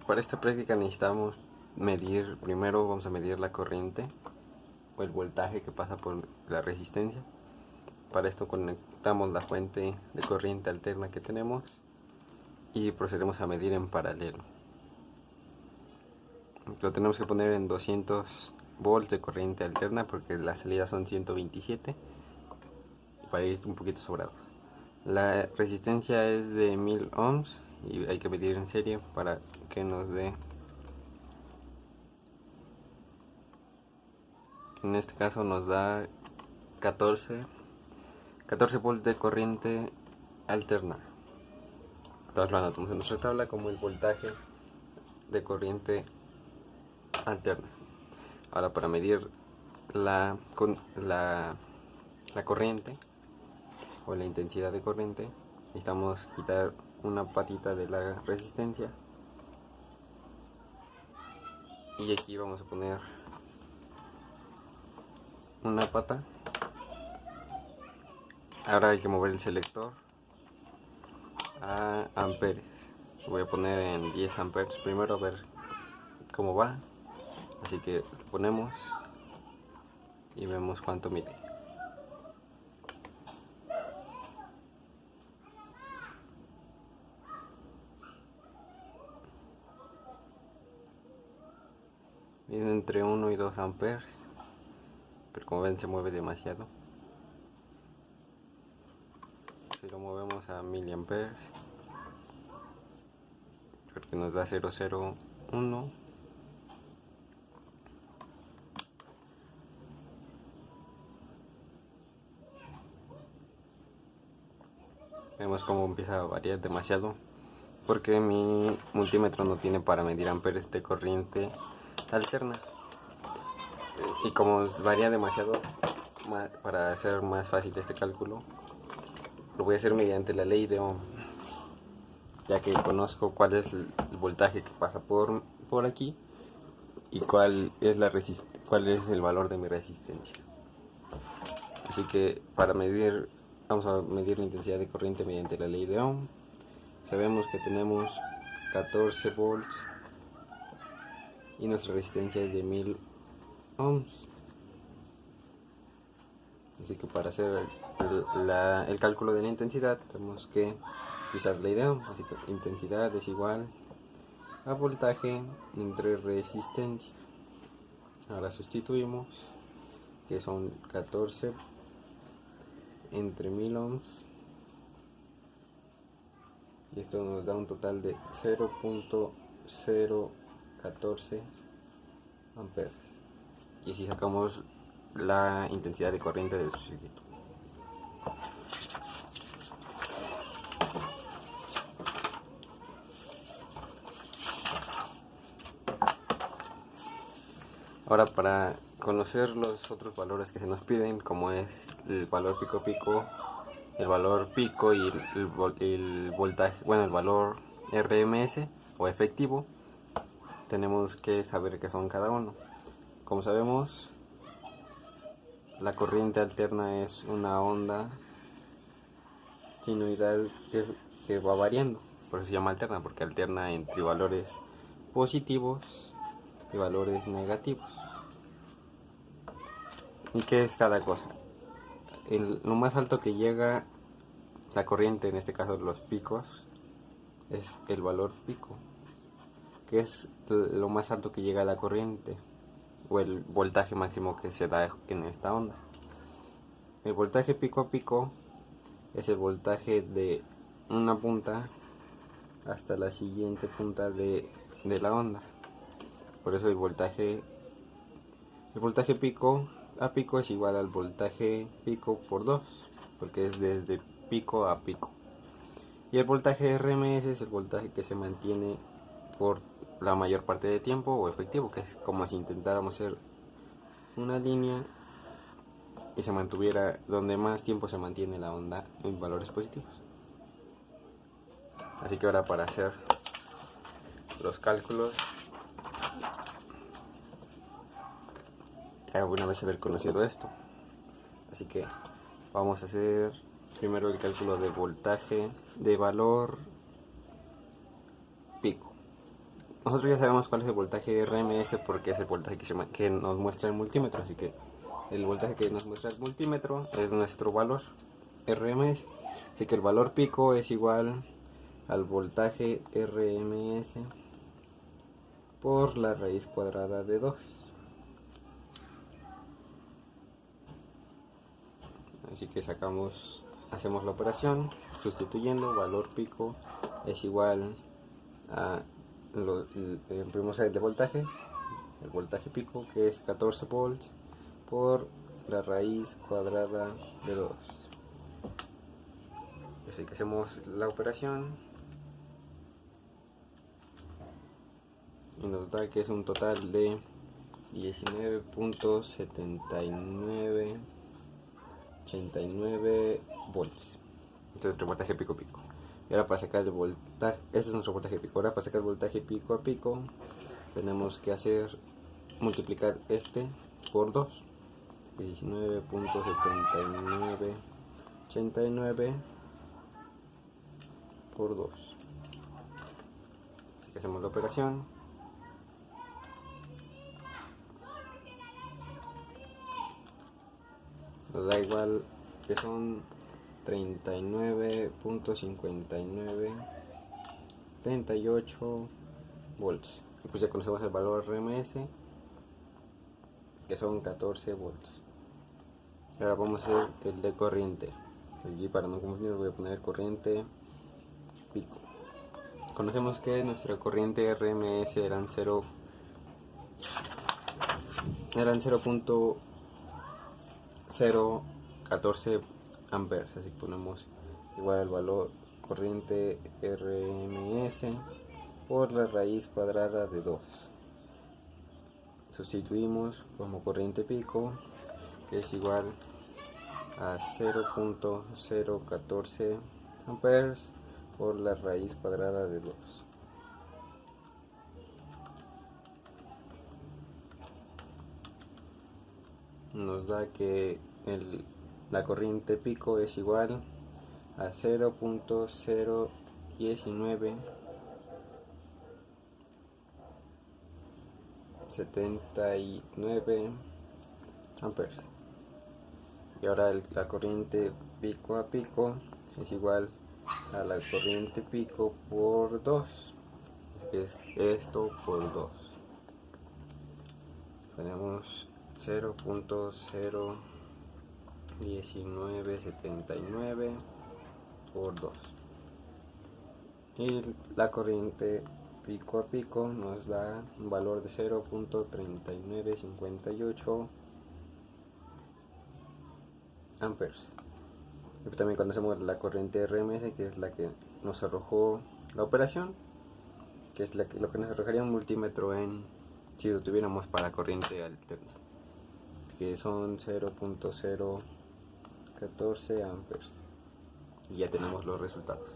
Para esta práctica necesitamos medir, primero vamos a medir la corriente o el voltaje que pasa por la resistencia. Para esto conectamos la fuente de corriente alterna que tenemos y procedemos a medir en paralelo. Lo tenemos que poner en 200 volts de corriente alterna porque las salidas son 127 para ir un poquito sobrados. La resistencia es de 1000 ohms y hay que medir en serie para que nos dé, en este caso nos da 14 volts de corriente alterna. Entonces lo anotamos en nuestra tabla como el voltaje de corriente alterna. Ahora, para medir la corriente o la intensidad de corriente, necesitamos quitar una patita de la resistencia y aquí vamos a poner una pata. Ahora hay que mover el selector a amperes. Lo voy a poner en 10 amperes primero a ver cómo va. Así que lo ponemos y vemos cuánto mide. Mide entre 1 y 2 amperes, pero como ven se mueve demasiado. Si lo movemos a miliamperes, porque nos da 001. Vemos cómo empieza a variar demasiado porque mi multímetro no tiene para medir amperes de corriente alterna, y como varía demasiado, para hacer más fácil este cálculo lo voy a hacer mediante la ley de Ohm, ya que conozco cuál es el voltaje que pasa por aquí y cuál es el valor de mi resistencia. Así que vamos a medir la intensidad de corriente mediante la ley de Ohm. Sabemos que tenemos 14 volts y nuestra resistencia es de 1000 ohms. Así que para hacer el cálculo de la intensidad tenemos que utilizar la ley de Ohm. Así que intensidad es igual a voltaje entre resistencia. Ahora sustituimos que son 14 entre 1000 ohms y esto nos da un total de 0.014 amperes. Y así sacamos la intensidad de corriente del circuito. Ahora, para conocer los otros valores que se nos piden, como es el valor pico pico, el valor pico y el voltaje, bueno, el valor RMS o efectivo, tenemos que saber qué son cada uno. Como sabemos, la corriente alterna es una onda sinusoidal que va variando, por eso se llama alterna, porque alterna entre valores positivos y valores negativos. ¿Y qué es cada cosa? Lo más alto que llega la corriente, en este caso los picos, es el valor pico, que es lo más alto que llega a la corriente o el voltaje máximo que se da en esta onda. El voltaje pico a pico es el voltaje de una punta hasta la siguiente punta de la onda. Por eso el voltaje pico a pico es igual al voltaje pico por 2, porque es desde pico a pico. Y el voltaje RMS es el voltaje que se mantiene por la mayor parte del tiempo, o efectivo, que es como si intentáramos hacer una línea y se mantuviera donde más tiempo se mantiene la onda en valores positivos. Así que ahora, para hacer los cálculos, ya una vez haber conocido esto, así que vamos a hacer primero el cálculo de voltaje de valor pico. nosotros ya sabemos cuál es el voltaje RMS porque es el voltaje que nos muestra el multímetro, así que el voltaje que nos muestra el multímetro es nuestro valor RMS, así que el valor pico es igual al voltaje RMS por la raíz cuadrada de 2. Así que hacemos la operación sustituyendo valor pico es igual a imprimimos el de voltaje, el voltaje pico que es 14 volts por la raíz cuadrada de 2. Así que hacemos la operación y nos da que es un total de 19.7989 volts. Este es nuestro voltaje pico a pico. Y ahora para sacar el voltaje, este es nuestro voltaje pico. Ahora para sacar el voltaje pico a pico tenemos que multiplicar este por 2. 19.7989 por 2. Así que hacemos la operación. Nos da igual que son 39.5938 volts. Y pues ya conocemos el valor RMS, que son 14 volts. Ahora vamos a hacer el de corriente. Aquí para no confundir voy a poner corriente pico. Conocemos que nuestra corriente RMS eran 0.014 amperes, así que ponemos igual el valor corriente RMS por la raíz cuadrada de 2. Sustituimos como corriente pico, que es igual a 0.014 amperes por la raíz cuadrada de 2. Nos da que la corriente pico es igual a 0.01979 amperes. Y ahora la corriente pico a pico es igual a la corriente pico por 2, que es esto por 2. Tenemos 0.01979 por 2. Y la corriente pico a pico nos da un valor de 0.3958 amperes. Y también conocemos la corriente RMS, que es la que nos arrojó la operación, que es lo que nos arrojaría un multímetro si lo tuviéramos para corriente alterna, que son 0.014 amperes. Y ya tenemos los resultados.